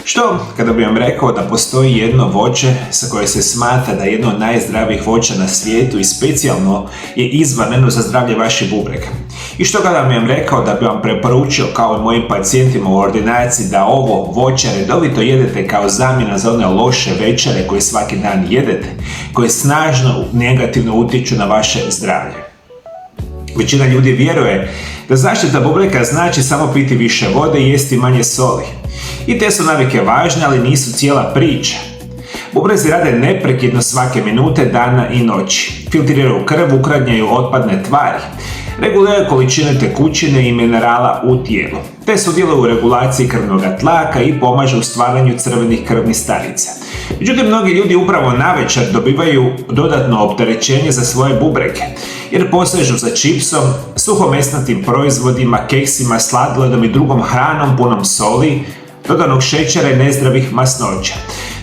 Što kada bi vam rekao da postoji jedno voće sa koje se smatra da je jedno od najzdravijih voća na svijetu i specijalno je izvanredno za zdravlje vaših bubrega? I što kada bi vam rekao da bi vam preporučio kao i mojim pacijentima u ordinaciji da ovo voće redovito jedete kao zamjena za one loše večere koje svaki dan jedete, koje snažno negativno utječu na vaše zdravlje? Većina ljudi vjeruje da zaštita bubrega znači samo piti više vode i jesti manje soli. I te su navike važne, ali nisu cijela priča. Bubrezi rade neprekidno svake minute, dana i noći. Filtriraju krv, uklanjaju otpadne tvari, reguliraju količine tekućine i minerala u tijelu, te sudjeluju u regulaciji krvnog tlaka i pomažu u stvaranju crvenih krvnih stanica. Međutim, mnogi ljudi upravo navečer dobivaju dodatno opterećenje za svoje bubrege, jer posežu za čipsom, suhomesnatim proizvodima, keksima, sladoljedom i drugom hranom punom soli, dodanog šećera i nezdravih masnoća.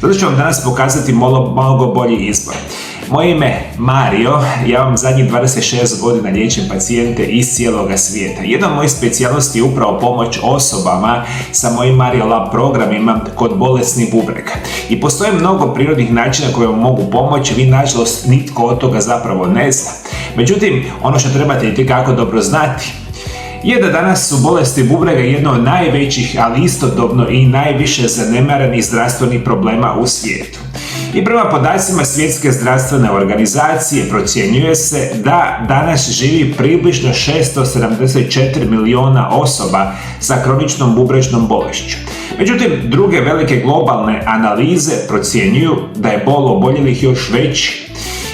Zato ću vam danas pokazati mnogo bolji izbor. Moje ime je Mario, ja vam zadnjih 26 godina liječim pacijente iz cijeloga svijeta. Jedna od mojih specijalnosti je upravo pomoć osobama sa mojim Mario Lab programima kod bolesnih bubrega. I postoje mnogo prirodnih načina koje vam mogu pomoći, vi nažalost nitko od toga zapravo ne zna. Međutim, ono što trebate itekako dobro znati je da danas su bolesti bubrega jedno od najvećih, ali istodobno i najviše zanemarenih zdravstvenih problema u svijetu. I prema podacima Svjetske zdravstvene organizacije procjenjuje se da danas živi približno 674 milijuna osoba sa kroničnom bubrežnom bolešću. Međutim, druge velike globalne analize procjenjuju da je bol oboljelih još veći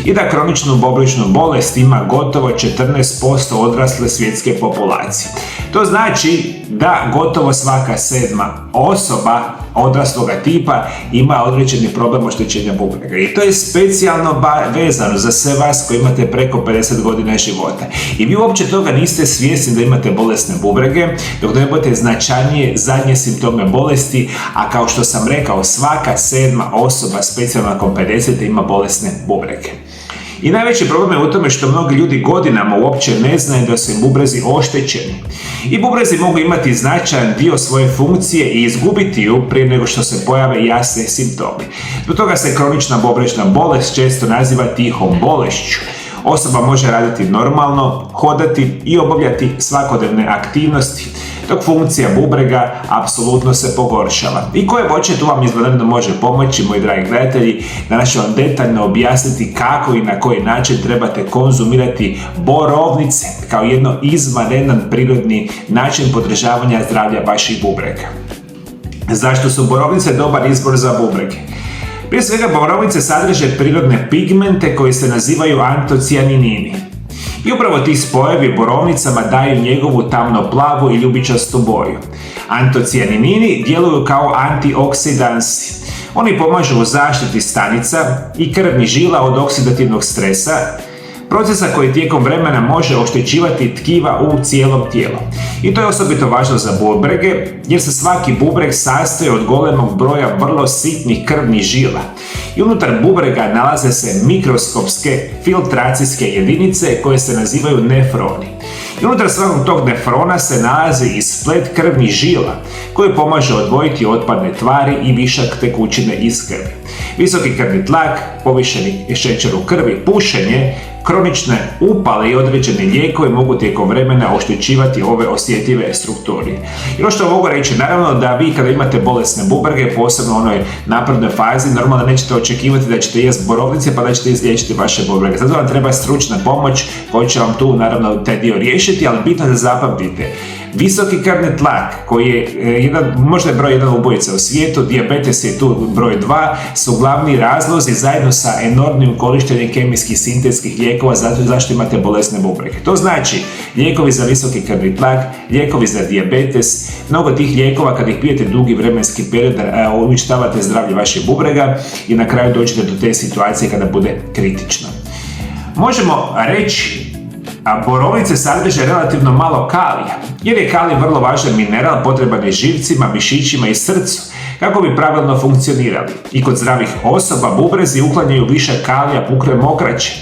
i da kroničnu bubrežnu bolest ima gotovo 14% odrasle svjetske populacije. To znači da gotovo svaka 7. osoba odrasloga tipa ima određeni problem oštećenja bubrega. I to je specijalno vezano za sve vas koji imate preko 50 godina života. I vi uopće toga niste svjesni da imate bolesne bubrege, dok ne budete značajnije zadnje simptome bolesti, a kao što sam rekao, svaka 7. osoba, specijalno nakon 50 ima bolesne bubrege. I najveći problem je u tome što mnogi ljudi godinama uopće ne znaju da su im bubrezi oštećeni. I bubrezi mogu imati značajan dio svoje funkcije i izgubiti ju prije nego što se pojave jasni simptomi. Zbog toga se kronična bubrežna bolest često naziva tihom bolešću. Osoba može raditi normalno, hodati i obavljati svakodnevne aktivnosti, dok funkcija bubrega apsolutno se pogoršava. I koje voće tu vam izvanredno može pomoći, moji dragi gledatelji? Danas ću vam detaljno objasniti kako i na koji način trebate konzumirati borovnice kao jedno izvanredan prirodni način podržavanja zdravlja vaših bubrega. Zašto su borovnice dobar izbor za bubrege? Prije svega, borovnice sadrže prirodne pigmente koji se nazivaju antocijaninini. I upravo ti spojevi borovnicama daju njegovu tamno-plavu i ljubičastu boju. Antocijaninini djeluju kao antioksidansi. Oni pomažu u zaštiti stanica i krvnih žila od oksidativnog stresa, procesa koji tijekom vremena može oštećivati tkiva u cijelom tijelu. I to je osobito važno za bubrege, jer se svaki bubreg sastoji od golemog broja vrlo sitnih krvnih žila. I unutar bubrega nalaze se mikroskopske filtracijske jedinice koje se nazivaju nefroni. I unutar svakog tog nefrona se nalazi i splet krvnih žila koji pomaže odvojiti otpadne tvari i višak tekućine iz krvi. Visoki krvni tlak, povišeni šećer u krvi, pušenje, kronične upale i određeni lijekovi mogu tijekom vremena oštećivati ove osjetljive strukture. I ono što mogu reći, naravno da vi kada imate bolesne bubrege, posebno u onoj naprednoj fazi, normalno nećete očekivati da ćete jesti borovnice pa da ćete izliječiti vaše bubrege. Zato vam treba stručna pomoć koja će vam tu naravno taj dio riješiti, ali bitno da zapamtite. Visoki krvni tlak, koji je možda je broj 1 ubojica u svijetu, dijabetes je tu broj 2, su glavni razlozi zajedno sa enormnim korištenjem kemijskih sintetskih lijekova zašto imate bolesne bubrege. To znači lijekovi za visoki krvni tlak, lijekovi za dijabetes, mnogo tih lijekova kad ih pijete dugi vremenski period uništavate zdravlje vaših bubrega i na kraju dođete do te situacije kada bude kritično. Možemo reći a borovnice sadrže relativno malo kalija, jer je kalij vrlo važan mineral potreban je živcima, mišićima i srcu, kako bi pravilno funkcionirali. I kod zdravih osoba bubrezi uklanjaju više kalija pukre mokraće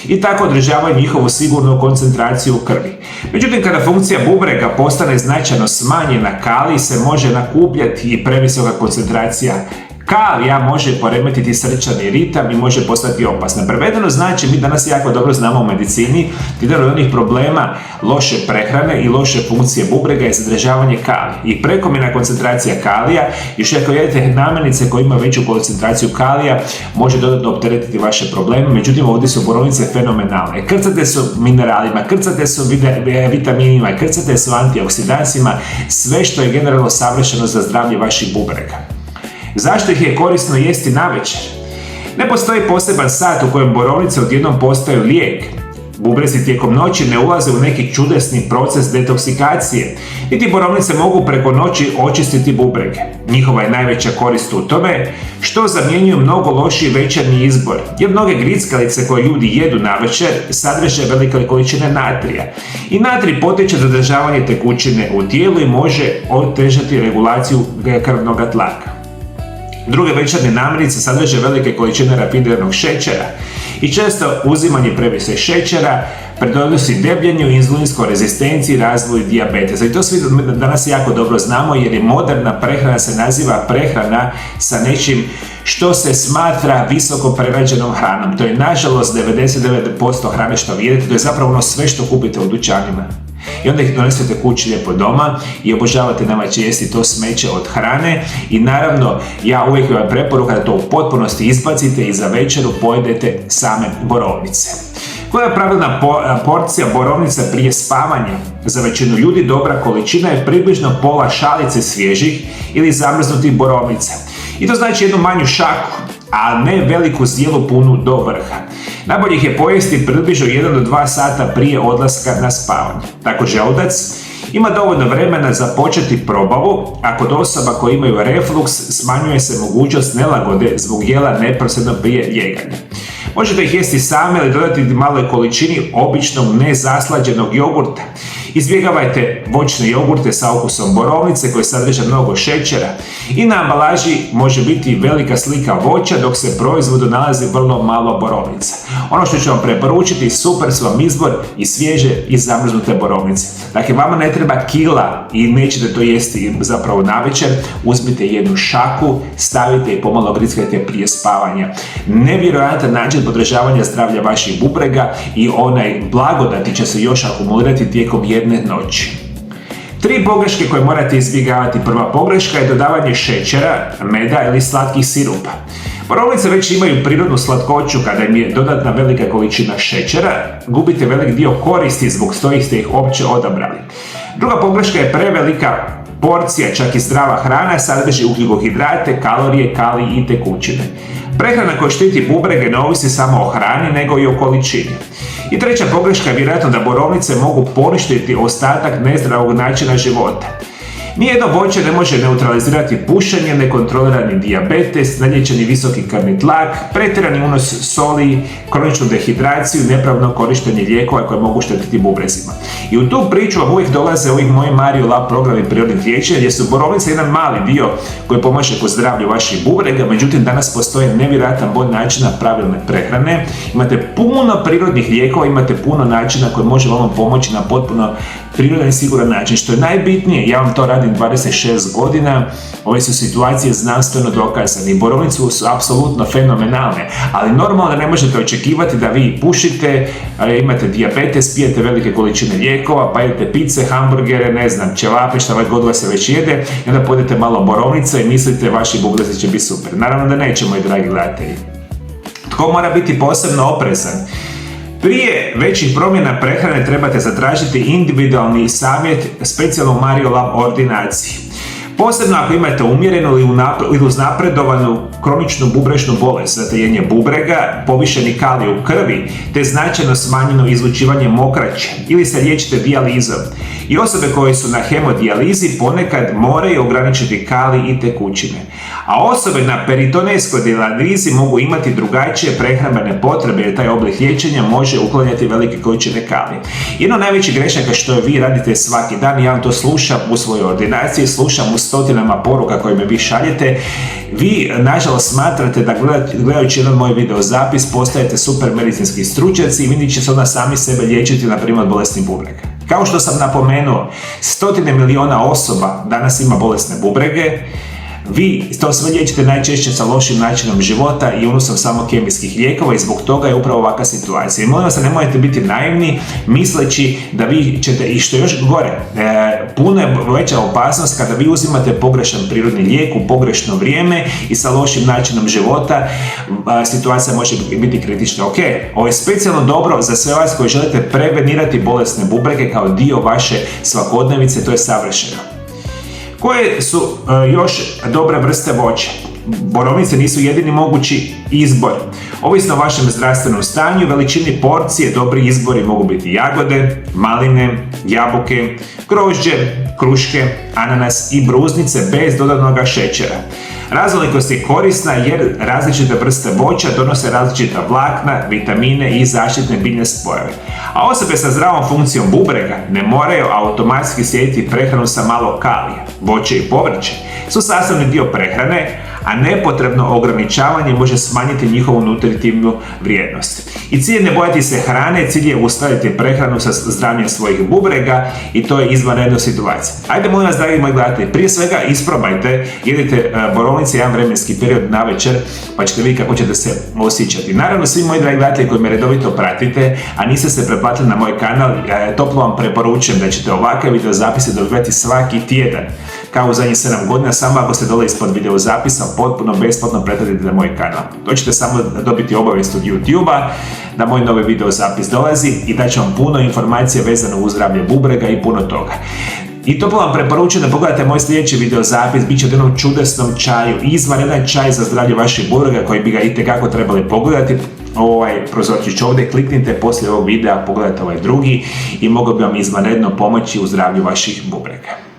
i tako održavaju njihovu sigurnu koncentraciju u krvi. Međutim, kada funkcija bubrega postane značajno smanjena, kalij se može nakupljati i previsoka koncentracija kalija može poremetiti srčani ritam i može postati opasna. Prevedeno znači, mi danas jako dobro znamo u medicini, jedan od onih problema loše prehrane i loše funkcije bubrega je zadržavanje kalija. I prekomjerna koncentracija kalija, još ako jedete namirnice koje imaju veću koncentraciju kalija, može dodatno opteretiti vaše probleme. Međutim, ovdje su borovnice fenomenalne. Krcate su mineralima, krcate su vitaminima, krcate su antioksidansima, sve što je generalno savršeno za zdravlje vaših bubrega. Zašto ih je korisno jesti navečer? Ne postoji poseban sat u kojem borovnice odjednom postaju lijek. Bubrezi tijekom noći ne ulaze u neki čudesni proces detoksikacije, niti borovnice mogu preko noći očistiti bubrege. Njihova je najveća korist u tome što zamjenjuju mnogo lošiji večernji izbor, jer mnoge grickalice koje ljudi jedu navečer sadrže velike količine natrija. I natrij potiče zadržavanje tekućine u tijelu i može otežati regulaciju krvnog tlaka. Druge večernje namirnice sadrže velike količine rafiniranog šećera i često uzimanje previše šećera pridonosi debljenju, inzulinskoj rezistenciji i razvoju dijabetesa. I to svi danas jako dobro znamo jer je moderna prehrana se naziva prehrana sa nečim što se smatra visoko prerađenom hranom. To je nažalost 99% hrane što vi jedete, to je zapravo ono sve što kupite u dućanima. I onda ih donesete kući lijepo doma i obožavate navečer jesti to smeće od hrane i naravno ja uvijek vam preporučam da to u potpunosti izbacite i za večeru pojedete same borovnice. Koja je pravilna porcija borovnica prije spavanja? Za većinu ljudi dobra količina je približno pola šalice svježih ili zamrznutih borovnica. I to znači jednu manju šaku, a ne veliku zdjelu punu do vrha. Najbolje ih je pojesti približno 1 do 2 sata prije odlaska na spavanje. Tako želudac ima dovoljno vremena za početi probavu, a kod osoba koje imaju refluks smanjuje se mogućnost nelagode zbog jela neposredno prije lijeganja. Možete ih jesti sami ili dodati maloj količini običnog nezaslađenog jogurta. Izbjegavajte voćne jogurte sa okusom borovnice koje sadrže mnogo šećera i na ambalaži može biti velika slika voća dok se u proizvodu nalazi vrlo malo borovnica. Ono što ću vam preporučiti, super su vam izbor i svježe i zamrznute borovnice. Dakle, vama ne treba kila i nećete to jesti zapravo navečer, uzmite jednu šaku, stavite i pomalo grickajte prije spavanja. Nevjerojatan način podržavanja zdravlja vaših bubrega i onaj blagodati će se još akumulirati tijekom jedne noći. 3 pogreške koje morate izbjegavati. Prva pogreška je dodavanje šećera, meda ili slatkih sirupa. Borovnice već imaju prirodnu slatkoću kada im je dodatna velika količina šećera, gubite velik dio koristi zbog kojih ste ih opće odabrali. Druga pogreška je prevelika porcija, čak i zdrava hrana, sadrži ugljikohidrate, kalorije, kalij i tekućine. Prehrana koja štiti bubrege ne ovisi samo o hrani, nego i o količini. I treća pogreška je vjerojatno da borovnice mogu poništiti ostatak nezdravog načina života. Nijedno voće ne može neutralizirati pušenje, nekontrolirani dijabetes, neliječeni visoki krvni tlak, pretjerani unos soli, kroničnu dehidrataciju, nepravilno korištenje lijekova koje mogu štetiti bubrezima. I u tu priču vam uvijek dolaze ovih moji Mario Lab programi prirodnih liječenja gdje su borovnice jedan mali dio koji pomaže kod zdravlju vaših bubrega, međutim danas postoje nevjerojatan broj načina pravilne prehrane. Imate puno prirodnih lijekova, imate puno načina koji može vam pomoći na potpuno prirodan i siguran način. Što je najbitnije, ja vam to radim 26 godina, ove su situacije znanstveno dokazane. Borovnice su apsolutno fenomenalne, ali normalno da ne možete očekivati da vi pušite, imate dijabetes, pijete velike količine lijekova, pa jedete pice, hamburgere, ne znam, ćevape, šta god vas se već jede, i onda pojedete malo borovnica i mislite vaši bubrezi će biti super. Naravno da neće, moji dragi gledatelji. Tko mora biti posebno oprezan? Prije većih promjena prehrane trebate zatražiti individualni savjet specijalno u Mario Lab ordinaciji. Posebno ako imate umjerenu ili uznapredovanu kroničnu bubrežnu bolest, zatajenje bubrega, povišeni kalij u krvi, te značajno smanjeno izlučivanje mokraće ili se liječite dijalizom. I osobe koje su na hemodijalizi ponekad moraju ograničiti kalij i tekućine. A osobe na peritonejskoj dijalizi mogu imati drugačije prehrambene potrebe jer taj oblik liječenja može uklanjati velike količine kalija. Jedno od najvećih grešaka što vi radite svaki dan, ja vam to slušam u svojoj ordinaciji, slušam u stotinama poruka koje mi vi šaljete. Vi, nažalost, smatrate da gledajući jedan moj video zapis postajete super medicinski stručnjaci i vi će se onda sami sebe liječiti, na primjer, od bolesni bubrega. Kao što sam napomenuo, stotine miliona osoba danas ima bolesne bubrege. Vi to sve liječite najčešće sa lošim načinom života i unosom samo kemijskih lijekova i zbog toga je upravo ovakva situacija. I molim vas da ne možete biti naivni misleći da vi ćete, i što još gore, puno je veća opasnost kada vi uzimate pogrešan prirodni lijek u pogrešno vrijeme i sa lošim načinom života, situacija može biti kritična. Ok, ovo je specijalno dobro za sve vas koji želite prevenirati bolesne bubrege kao dio vaše svakodnevice, to je savršeno. Koje su još dobre vrste voća? Borovnice nisu jedini mogući izbor. Ovisno o vašem zdravstvenom stanju i veličini porcije, dobri izbori mogu biti jagode, maline, jabuke, grožđe, kruške, ananas i bruznice bez dodatnog šećera. Raznolikost je korisna jer različite vrste voća donose različita vlakna, vitamine i zaštitne biljne spojeve. A osobe sa zdravom funkcijom bubrega ne moraju automatski slijediti prehranu sa malo kalija. Voće i povrće su sastavni dio prehrane, a nepotrebno ograničavanje može smanjiti njihovu nutritivnu vrijednost. I cilj je ne bojati se hrane, cilj je uskladiti prehranu sa zdravljem svojih bubrega i to je izvanredna situacija. Ajde, molim vas, dragi moji gledatelji, prije svega isprobajte, jedite borovnice jedan vremenski period na večer, pa ćete vidjeti kako ćete se osjećati. Naravno, svi moji dragi gledatelji koji me redovito pratite, a niste se pretplatili na moj kanal, toplo vam preporučujem da ćete ovakve video zapise dobivati svaki tjedan. Kao u zadnjih 7 godina, samo ako ste dole ispod video zapisa, potpuno besplatno pretplatite na moj kanal. To ćete samo dobiti obavijest od YouTube-a da moj novi video zapis dolazi i daću vam puno informacija vezano uz zdravlje bubrega i puno toga. I toplo vam preporučujem da pogledate moj sljedeći video zapis, bit će o jednom čudesnom čaju, izvanredan čaj za zdravlje vaših bubrega koji bi ga itekako trebali pogledati. Ovaj prozorčić ovdje, kliknite poslije ovog videa, pogledajte ovaj drugi i mogu bi vam izvanredno pomoći u zdravlju vaših bubrega.